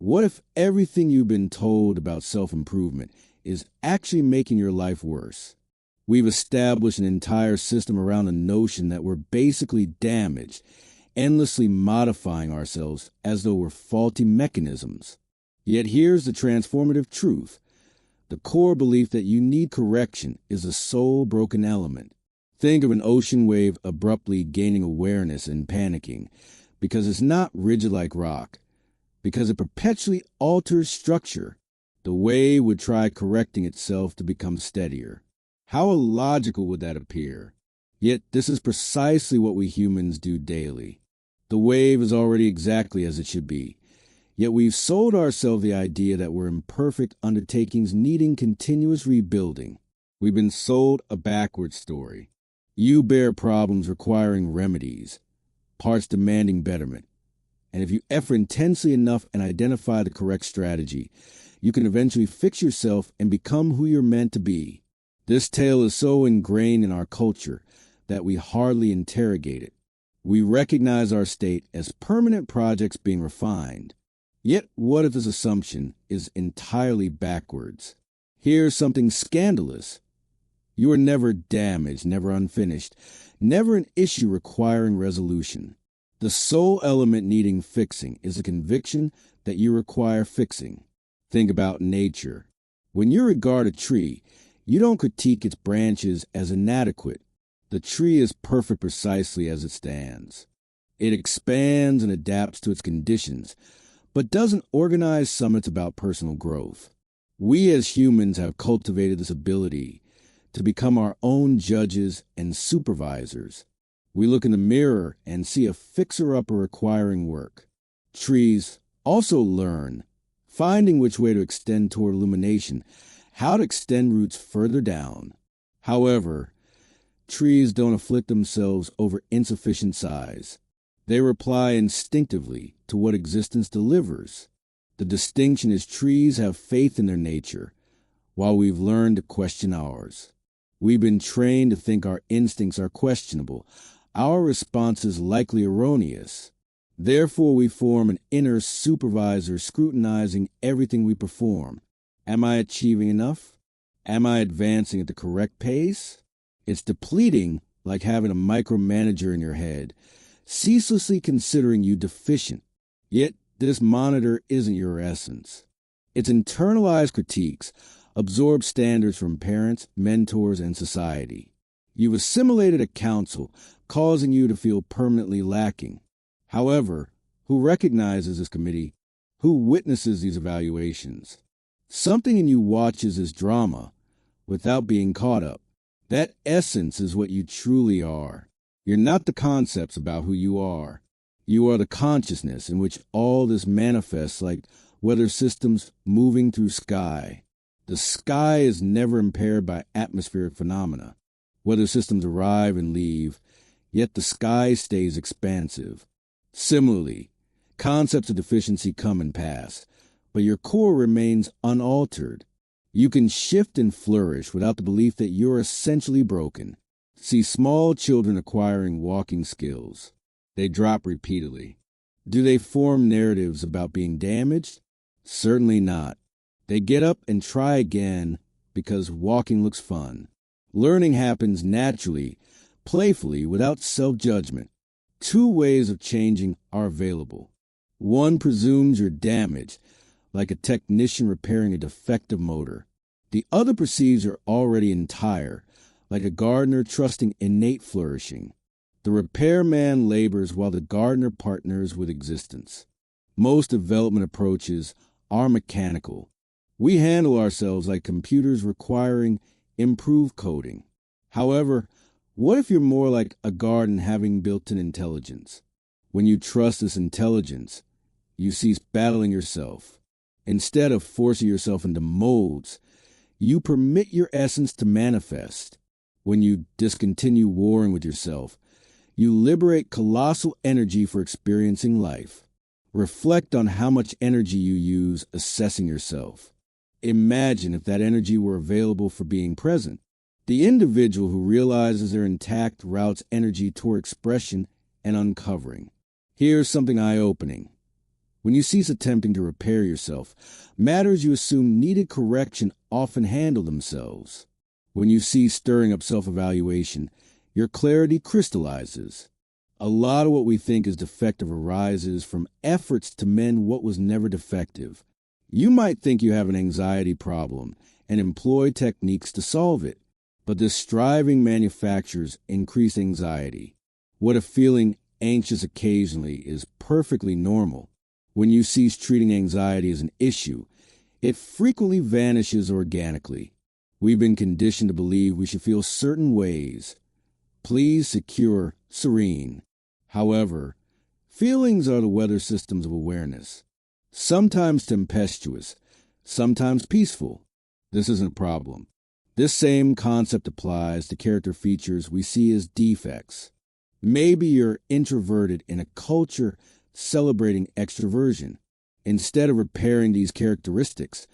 What if everything you've been told about self-improvement is actually making your life worse? We've established an entire system around the notion that we're basically damaged, endlessly modifying ourselves as though we're faulty mechanisms. Yet here's the transformative truth. The core belief that you need correction is the sole broken element. Think of an ocean wave abruptly gaining awareness and panicking, because it's not rigid like rock, because it perpetually alters structure. The wave would try correcting itself to become steadier. How illogical would that appear? Yet this is precisely what we humans do daily. The wave is already exactly as it should be. Yet we've sold ourselves the idea that we're imperfect undertakings needing continuous rebuilding. We've been sold a backward story. You bear problems requiring remedies, parts demanding betterment. And if you effort intensely enough and identify the correct strategy, you can eventually fix yourself and become who you're meant to be. This tale is so ingrained in our culture that we hardly interrogate it. We recognize our state as permanent projects being refined. Yet what if this assumption is entirely backwards? Here's something scandalous. You are never damaged, never unfinished, never an issue requiring resolution. The sole element needing fixing is a conviction that you require fixing. Think about nature. When you regard a tree, you don't critique its branches as inadequate. The tree is perfect precisely as it stands. It expands and adapts to its conditions, but doesn't organize summits about personal growth. We as humans have cultivated this ability to become our own judges and supervisors. We look in the mirror and see a fixer-upper requiring work. Trees also learn, finding which way to extend toward illumination, how to extend roots further down. However, trees don't afflict themselves over insufficient size. They reply instinctively to what existence delivers. The distinction is trees have faith in their nature, while we've learned to question ours. We've been trained to think our instincts are questionable, our responses likely erroneous. Therefore, we form an inner supervisor scrutinizing everything we perform. Am I achieving enough? Am I advancing at the correct pace? It's depleting, like having a micromanager in your head, ceaselessly considering you deficient. Yet this monitor isn't your essence. Its internalized critiques absorb standards from parents, mentors, and society. You've assimilated a counsel, causing you to feel permanently lacking. However, who recognizes this committee? Who witnesses these evaluations? Something in you watches this drama without being caught up. That essence is what you truly are. You're not the concepts about who you are. You are the consciousness in which all this manifests like weather systems moving through sky. The sky is never impaired by atmospheric phenomena. Weather systems arrive and leave, yet the sky stays expansive. Similarly, concepts of deficiency come and pass, but your core remains unaltered. You can shift and flourish without the belief that you're essentially broken. See small children acquiring walking skills. They drop repeatedly. Do they form narratives about being damaged? Certainly not. They get up and try again because walking looks fun. Learning happens naturally, playfully, without self-judgment. Two ways of changing are available. One presumes you're damaged, like a technician repairing a defective motor. The other perceives you're already entire, like a gardener trusting innate flourishing. The repairman labors while the gardener partners with existence. Most development approaches are mechanical. We handle ourselves like computers requiring improved coding. However, what if you're more like a garden having built-in intelligence? When you trust this intelligence, you cease battling yourself. Instead of forcing yourself into molds, you permit your essence to manifest. When you discontinue warring with yourself, you liberate colossal energy for experiencing life. Reflect on how much energy you use assessing yourself. Imagine if that energy were available for being present. The individual who realizes they're intact routes energy toward expression and uncovering. Here's something eye-opening. When you cease attempting to repair yourself, matters you assume needed correction often handle themselves. When you cease stirring up self-evaluation, your clarity crystallizes. A lot of what we think is defective arises from efforts to mend what was never defective. You might think you have an anxiety problem and employ techniques to solve it, but this striving manufactures increased anxiety. What if feeling anxious occasionally is perfectly normal? When you cease treating anxiety as an issue, it frequently vanishes organically. We've been conditioned to believe we should feel certain ways: pleased, secure, serene. However, feelings are the weather systems of awareness, sometimes tempestuous, sometimes peaceful. This isn't a problem. This same concept applies to character features we see as defects. Maybe you're introverted in a culture celebrating extroversion. Instead of repairing these characteristics,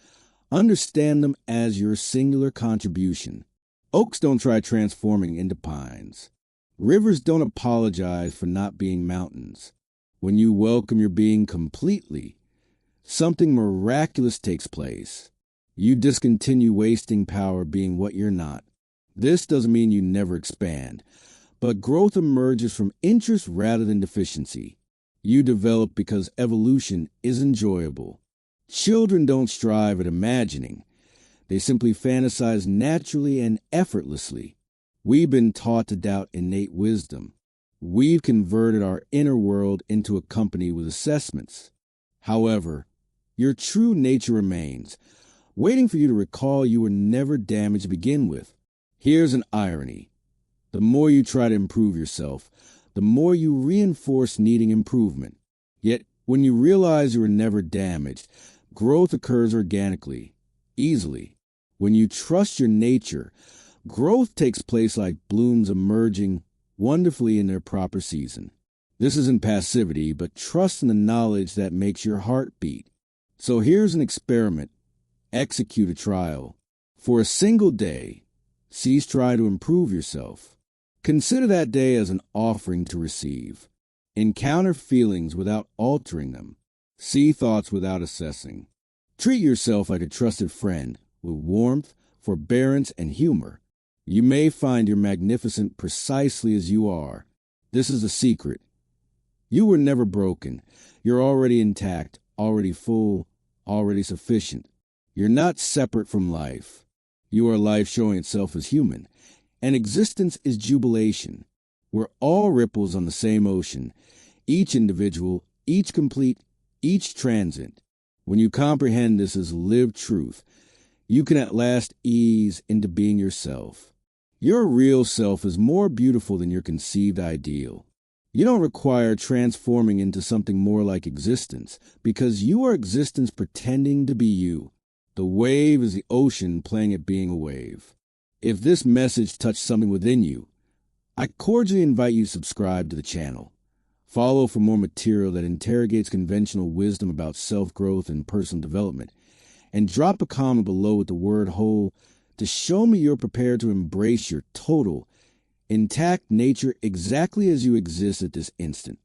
understand them as your singular contribution. Oaks don't try transforming into pines. Rivers don't apologize for not being mountains. When you welcome your being completely, something miraculous takes place. You discontinue wasting power being what you're not. This doesn't mean you never expand, but growth emerges from interest rather than deficiency. You develop because evolution is enjoyable. Children don't strive at imagining. They simply fantasize naturally and effortlessly. We've been taught to doubt innate wisdom. We've converted our inner world into a company with assessments. However, your true nature remains, waiting for you to recall you were never damaged to begin with. Here's an irony. The more you try to improve yourself, the more you reinforce needing improvement. Yet, when you realize you were never damaged, growth occurs organically, easily. When you trust your nature, growth takes place like blooms emerging wonderfully in their proper season. This isn't passivity, but trust in the knowledge that makes your heart beat. So here's an experiment. Execute a trial. For a single day, cease trying to improve yourself. Consider that day as an offering to receive. Encounter feelings without altering them. See thoughts without assessing. Treat yourself like a trusted friend with warmth, forbearance, and humor. You may find you're magnificent precisely as you are. This is a secret. You were never broken. You're already intact, already full, already sufficient. You're not separate from life. You are life showing itself as human. And existence is jubilation. We're all ripples on the same ocean, each individual, each complete, each transient. When you comprehend this as lived truth, you can at last ease into being yourself. Your real self is more beautiful than your conceived ideal. You don't require transforming into something more like existence, because you are existence pretending to be you. The wave is the ocean playing at being a wave. If this message touched something within you, I cordially invite you to subscribe to the channel. Follow for more material that interrogates conventional wisdom about self-growth and personal development. And drop a comment below with the word whole to show me you're prepared to embrace your total, intact nature exactly as you exist at this instant.